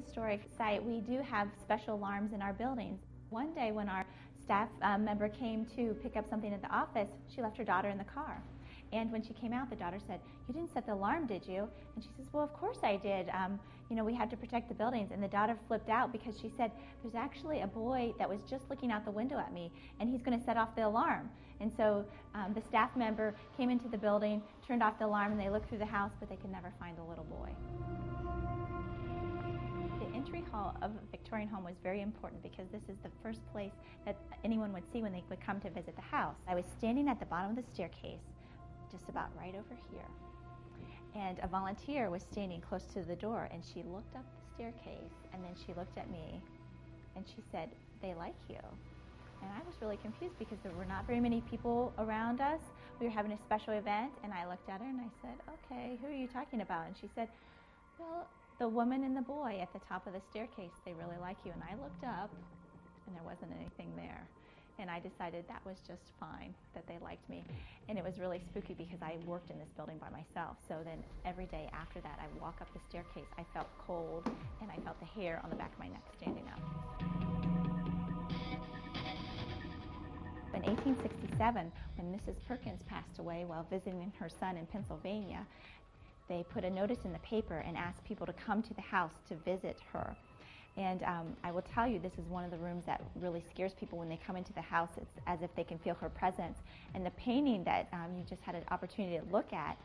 historic site, we do have special alarms in our buildings. One day when our staff member came to pick up something at the office, she left her daughter in the car. And when she came out, the daughter said, "You didn't set the alarm, did you?" And she says, "Well, of course I did. We had to protect the buildings." And the daughter flipped out because she said, "There's actually a boy that was just looking out the window at me, and he's going to set off the alarm." And so the staff member came into the building, turned off the alarm, and they looked through the house, but they could never find the little boy. The entry hall of a Victorian home was very important because this is the first place that anyone would see when they would come to visit the house. I was standing at the bottom of the staircase, just about right over here. And a volunteer was standing close to the door, and she looked up the staircase, and then she looked at me, and she said, "They like you." And I was really confused because there were not very many people around us. We were having a special event, and I looked at her and I said, "Okay, who are you talking about?" And she said, "Well, the woman and the boy at the top of the staircase, they really like you." And I looked up, and there wasn't anything there. And I decided that was just fine, that they liked me. And it was really spooky because I worked in this building by myself. So then every day after that, I walk up the staircase, I felt cold, and I felt the hair on the back of my neck standing up. In 1867, when Mrs. Perkins passed away while visiting her son in Pennsylvania, they put a notice in the paper and asked people to come to the house to visit her. And I will tell you, this is one of the rooms that really scares people when they come into the house. It's as if they can feel her presence. And the painting that you just had an opportunity to look at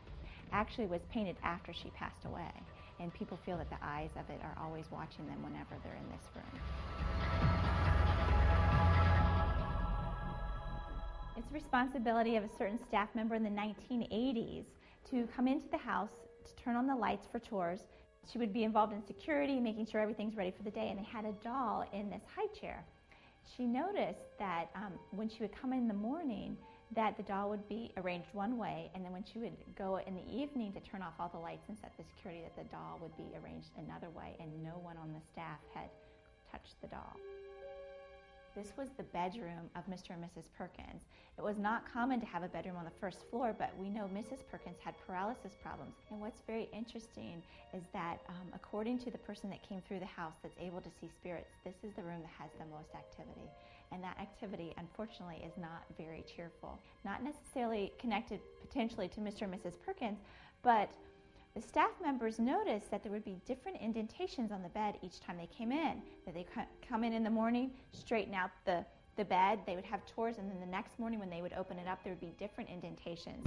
actually was painted after she passed away. And people feel that the eyes of it are always watching them whenever they're in this room. It's the responsibility of a certain staff member in the 1980s to come into the house, to turn on the lights for tours. She would be involved in security, making sure everything's ready for the day, and they had a doll in this high chair. She noticed that when she would come in the morning, that the doll would be arranged one way, and then when she would go in the evening to turn off all the lights and set the security, that the doll would be arranged another way, and no one on the staff had touched the doll. This was the bedroom of Mr. and Mrs. Perkins. It was not common to have a bedroom on the first floor, but we know Mrs. Perkins had paralysis problems. And what's very interesting is that according to the person that came through the house that's able to see spirits, this is the room that has the most activity. And that activity, unfortunately, is not very cheerful. Not necessarily connected potentially to Mr. and Mrs. Perkins, but the staff members noticed that there would be different indentations on the bed each time they came in. That they come in the morning, straighten out the bed, they would have chores, and then the next morning when they would open it up, there would be different indentations.